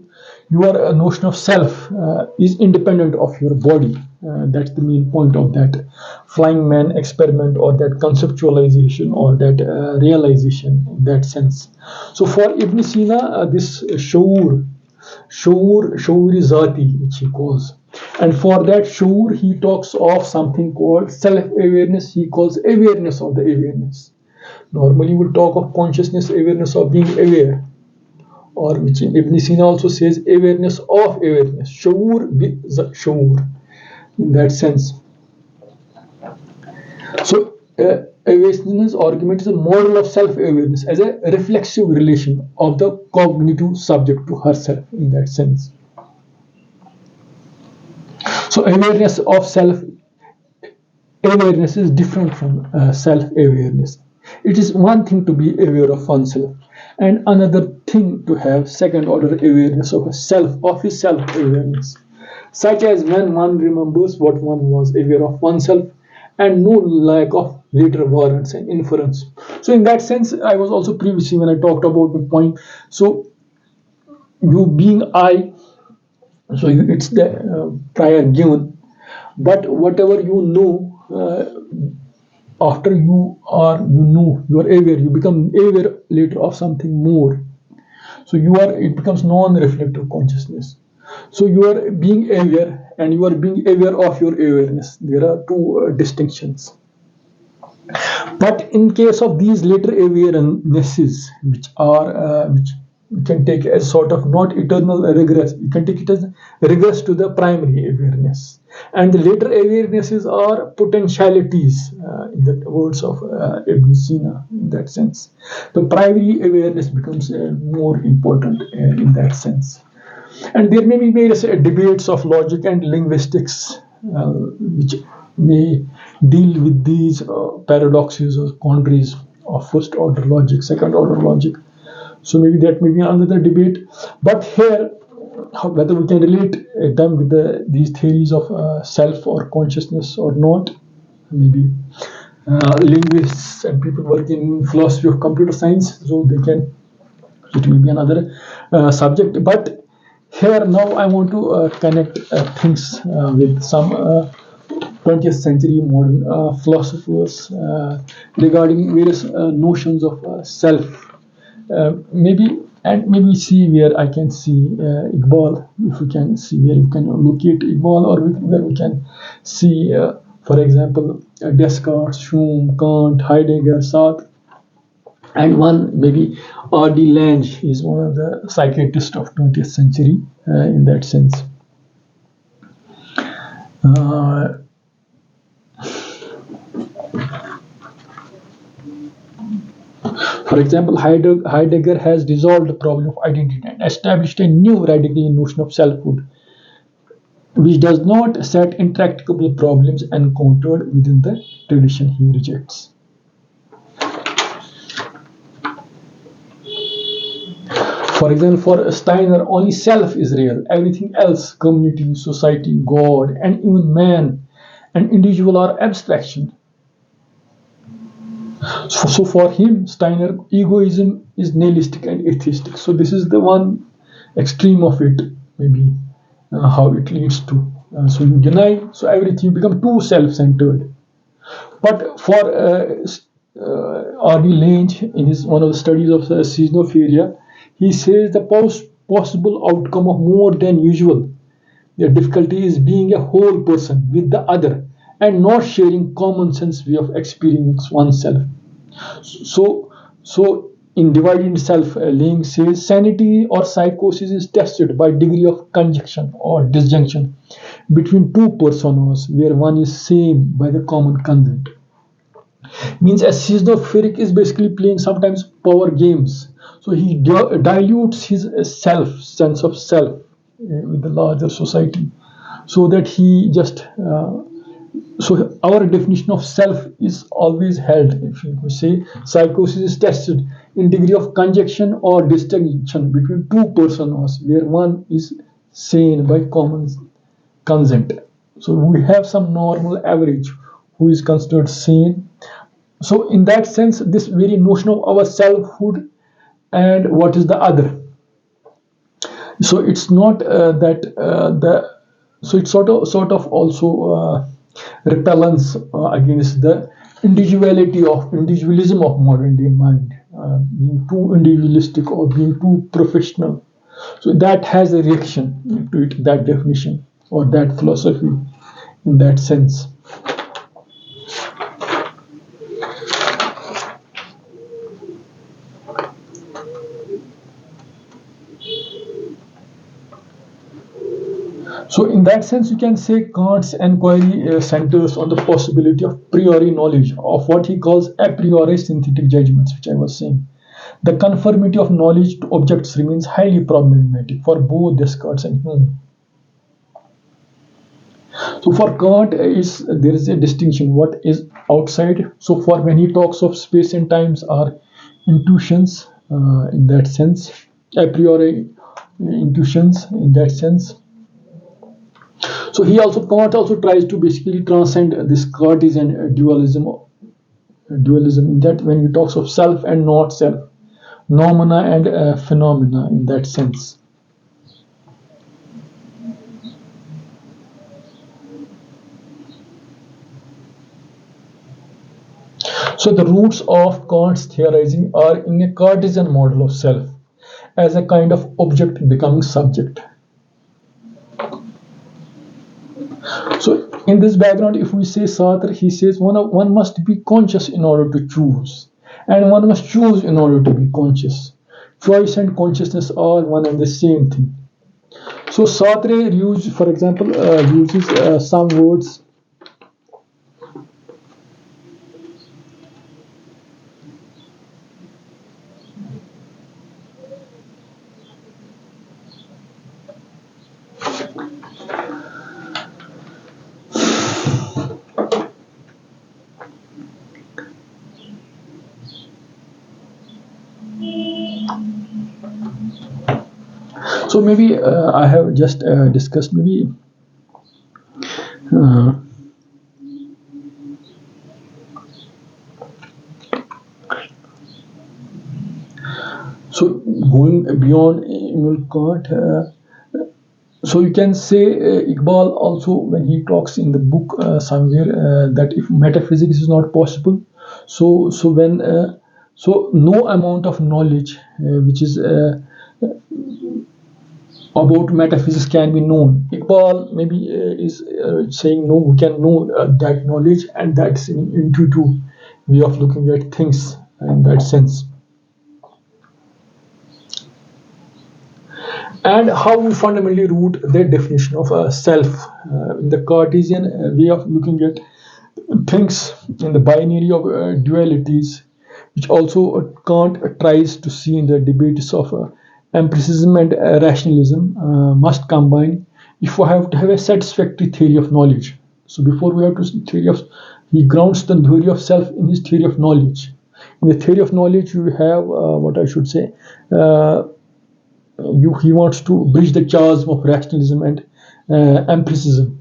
your notion of self is independent of your body. That's the main point of that flying man experiment, or that conceptualization, or that realization in that sense. So for Ibn Sina, this shaūr-e-zātī, which he calls, and for that shaūr he talks of something called self-awareness. He calls awareness of the awareness. Normally we talk of consciousness, awareness of being aware, or which Ibn Sina also says awareness of awareness, shaūr, in that sense. So awareness argument is a model of self-awareness as a reflexive relation of the cognitive subject to herself, in that sense. So awareness of self-awareness is different from self-awareness. It is one thing to be aware of oneself, and another thing to have second order awareness of self, of his self-awareness, such as when one remembers what one was aware of oneself, and no lack of later warrants and inference. So in that sense, I was also previously, when I talked about the point, so you being I, so it's the prior given, but whatever you know, after you are aware, you become aware later of something more. So it becomes non-reflective consciousness. So you are being aware, and you are being aware of your awareness. There are two distinctions. But in case of these later awarenesses, which you can take as sort of not eternal regress, you can take it as regress to the primary awareness. And the later awarenesses are potentialities, in the words of Ibn Sina, in that sense. The primary awareness becomes more important in that sense. And there may be various debates of logic and linguistics, which may deal with these paradoxes or quandaries of first order logic, second order logic. So maybe that may be another debate. But here, whether we can relate them with these theories of self or consciousness or not, maybe linguists and people working in philosophy of computer science, so they can, it will be another subject. But here now I want to connect things with some 20th century modern philosophers regarding various notions of self. Maybe, and maybe see where I can see Iqbal, if we can see where you can locate Iqbal, or where we can see, for example, Descartes, Hume, Kant, Heidegger, Sartre, and one maybe R.D. Lange is one of the psychiatrists of 20th century in that sense. For example, Heidegger has dissolved the problem of identity and established a new radical notion of selfhood, which does not set intractable problems encountered within the tradition he rejects. For example, for Steiner, only self is real. Everything else, community, society, God, and even man and individual, are abstraction. So for him, Steiner, egoism is nihilistic and atheistic. So this is the one extreme of it, maybe how it leads to. So you deny, so everything, you become too self-centered. But for R.D. Lange, in his one of the studies of schizophrenia, he says the possible outcome of more than usual. The difficulty is being a whole person with the other and not sharing common sense way of experiencing oneself. So in dividing self, Lange says sanity or psychosis is tested by degree of conjunction or disjunction between two personas where one is same by the common consent. Means a schizophrenic is basically playing sometimes power games. So he dilutes his sense of self with the larger society, so that he just so our definition of self is always held. If you say psychosis is tested in degree of conjunction or distinction between two personas where one is sane by common consent. So we have some normal average who is considered sane. So in that sense, this very notion of our selfhood and what is the other. So it's not that the so it's sort of also repellence against the individualism of modern day mind, being too individualistic or being too professional. So that has a reaction to it, that definition or that philosophy in that sense. So in that sense, you can say Kant's inquiry centers on the possibility of priori knowledge, of what he calls a priori synthetic judgments, which I was saying. The conformity of knowledge to objects remains highly problematic for both Descartes and Hume. So for Kant, there is a distinction what is outside. So for when he talks of space and times are intuitions in that sense, a priori intuitions in that sense. So Kant also tries to basically transcend this Cartesian dualism in that when he talks of self and not self, nomina and phenomena in that sense. So the roots of Kant's theorizing are in a Cartesian model of self as a kind of object becoming subject. So in this background, if we say Sartre, he says one must be conscious in order to choose, and one must choose in order to be conscious. Choice and consciousness are one and the same thing. So Sartre for example, uses some words. So maybe I have just discussed maybe going beyond Immanuel Kant. So you can say Iqbal also, when he talks in the book somewhere, that if metaphysics is not possible, so no amount of knowledge which is about metaphysics can be known. Iqbal maybe is saying no, we can know that knowledge, and that's an intuitive way of looking at things in that sense. And how we fundamentally root their definition of self in the Cartesian way of looking at things, in the binary of dualities, which also Kant tries to see in the debates of empiricism and rationalism, must combine if we have to have a satisfactory theory of knowledge. So before we have to theory of, he grounds the theory of self in his theory of knowledge. In the theory of knowledge, you have what I should say. He wants to bridge the chasm of rationalism and empiricism,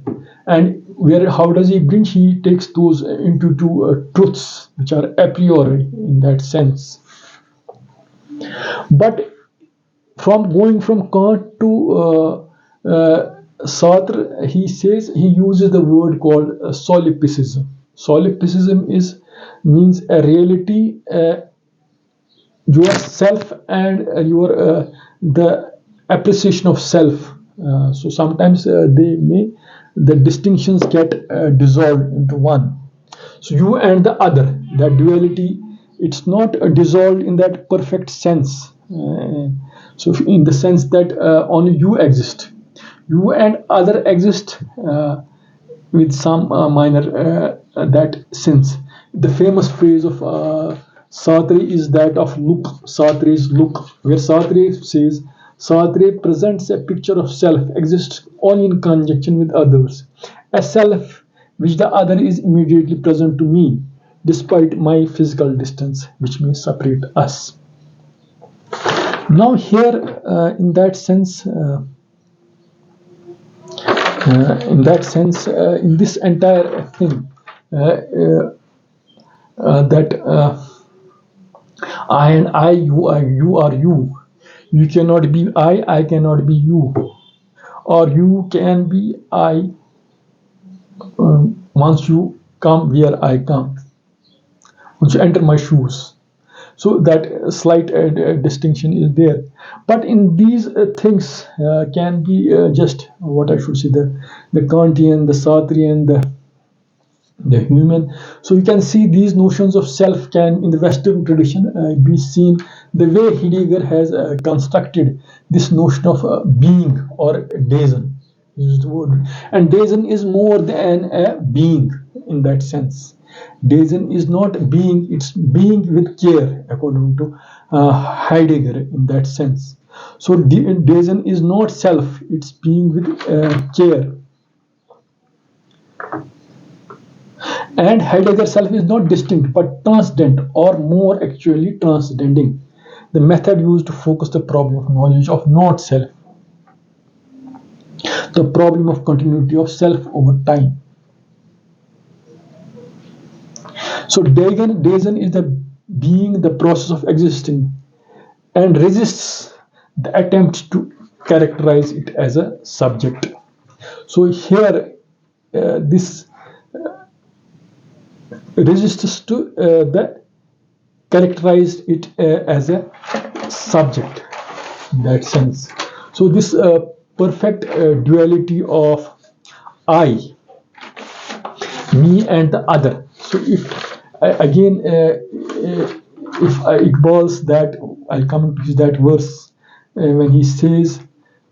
and where how does he bridge? He takes those into two truths which are a priori in that sense. But from going from Kant to Sartre, he says, he uses the word called solipsism. Solipsism means a reality, yourself and your the appreciation of self. So sometimes the distinctions get dissolved into one. So you and the other, that duality, it's not dissolved in that perfect sense. So in the sense that only you exist, you and other exist with some minor that sense. The famous phrase of Sartre is that of look, Sartre's look, where Sartre says, Sartre presents a picture of self exists only in conjunction with others, a self which the other is immediately present to me, despite my physical distance, which may separate us. Now here, in that sense, in this entire thing, that I and I, you are you. You cannot be I cannot be you. Or you can be I once you come where I come. Once you enter my shoes. So that slight distinction is there. But in these things can be just what I should say, the Kantian, the Sartrean, the human. So you can see these notions of self can in the Western tradition be seen the way Heidegger has constructed this notion of being or Dasein. And Dasein is more than a being in that sense. Dasein is not being, it's being with care, according to Heidegger in that sense. So Dasein is not self, it's being with care. And Heidegger self is not distinct but transcendent, or more actually transcending, the method used to focus the problem of knowledge of not self, the problem of continuity of self over time. So Dasein is the being, the process of existing, and resists the attempt to characterize it as a subject. So here this resists to the characterize it as a subject in that sense. So this perfect duality of I, me and the other. So if again if Iqbal's that, I'll come to that verse when he says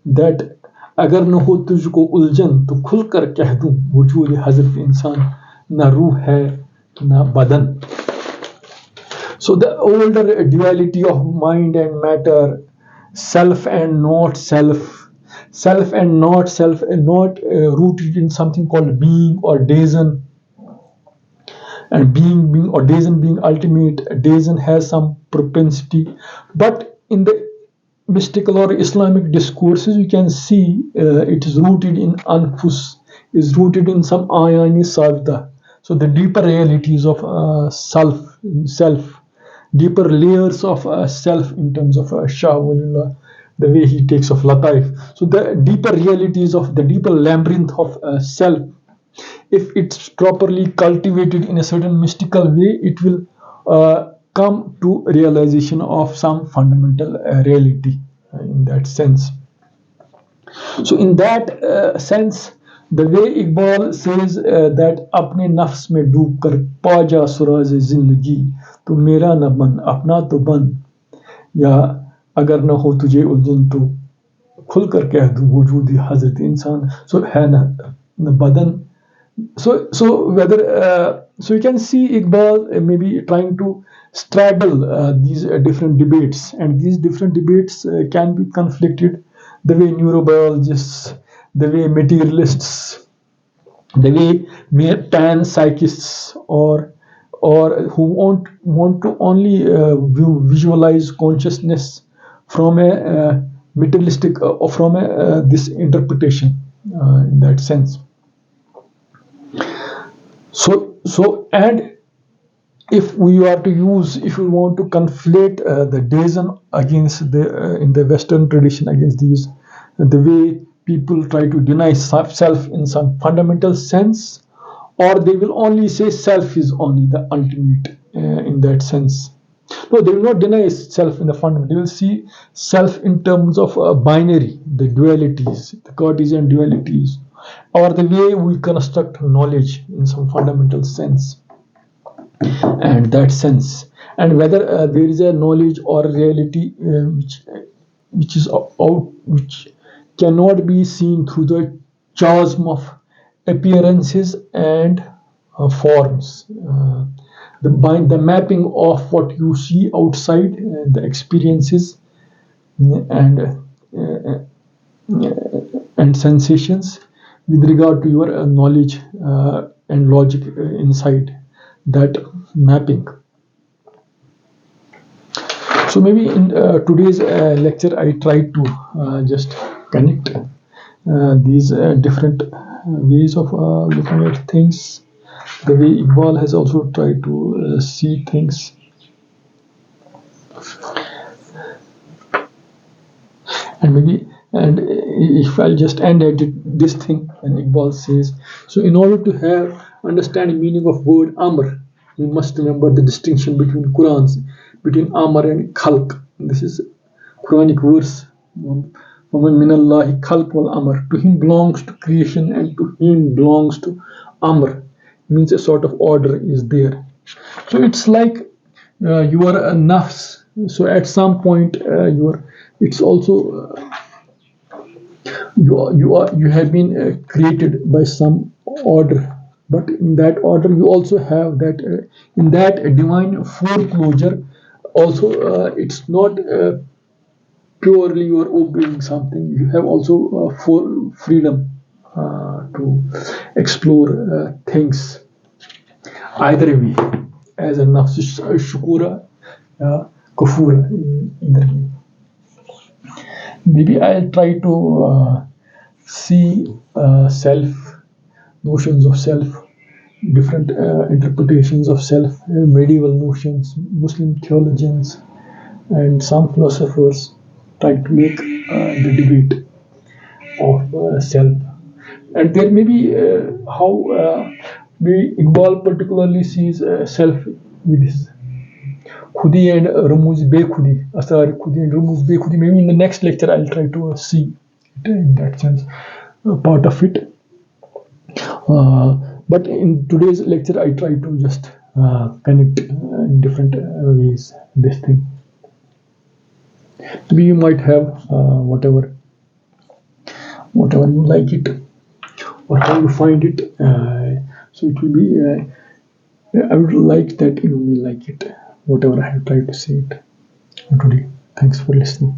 that अगर न हो तुझको उलझन तो खुल कर कह दूं वजूद हज़रत इंसान ना रूह है ना बदन. So the older duality of mind and matter, self and not self, self and not self, and not rooted in something called being or Dasein, and being or Dasein being ultimate. Dasein has some propensity, but in the mystical or Islamic discourses, you can see it is rooted in anfus, is rooted in some ayani savda. So the deeper realities of self, deeper layers of self in terms of shaʿūr, the way he takes of lataif. So the deeper realities of the deeper labyrinth of self, if it's properly cultivated in a certain mystical way, it will come to realization of some fundamental reality in that sense. So in that sense, the way Iqbal says that अपने नफ्स में डूब कर पा जा सुराज जिंदगी तो मेरा न बन अपना तो बन या अगर न हो तुझे उलझन तो खुल कर कह दूं वजूद हजरत इंसान so है न बदन. So whether so you can see Iqbal maybe trying to straddle these different debates, and these different debates can be conflicted the way neurobiologists, the way materialists, the way panpsychists, or who want to only visualize consciousness from a materialistic or from a this interpretation in that sense. So and if we are to use, if we want to conflate the deism against the in the Western tradition against these, the way people try to deny self in some fundamental sense, or they will only say self is only the ultimate in that sense. No, they will not deny self in the fundamental. They will see self in terms of binary, the dualities, the Cartesian dualities, or the way we construct knowledge in some fundamental sense. And that sense, and whether there is a knowledge or reality which is out, which cannot be seen through the chasm of appearances and forms. The mapping of what you see outside, the experiences and sensations with regard to your knowledge and logic inside that mapping. So maybe in today's lecture I tried to just connect these different ways of looking at things, the way Iqbal has also tried to see things. And if I'll just end at this thing, and Iqbal says, so in order to have understand meaning of word amr, you must remember the distinction between Qurans, between amr and khalq. This is Quranic verse. وَمَن مِّنَ اللَّهِ khalq wal amr. To him belongs to creation, and to him belongs to amr. Means a sort of order is there. So it's like your nafs. So at some point, it's also you have been created by some order, but in that order you also have that in that divine foreclosure also it's not purely you are obeying something. You have also for freedom to explore things either way, as a nafs shukura kafura, either way. Maybe I'll try to see self, notions of self, different interpretations of self, medieval notions, Muslim theologians, and some philosophers try to make the debate of self. And there may be how Iqbal particularly sees self with his khudi and rumuz be khudi, asrar khudi and rumuz be khudi. Maybe in the next lecture I'll try to see it in that sense, part of it. But in today's lecture I try to just connect in different ways this thing. Maybe you might have whatever you like it or how you find it. So it will be. I would like that you will like it, whatever I have tried to say it today. Thanks for listening.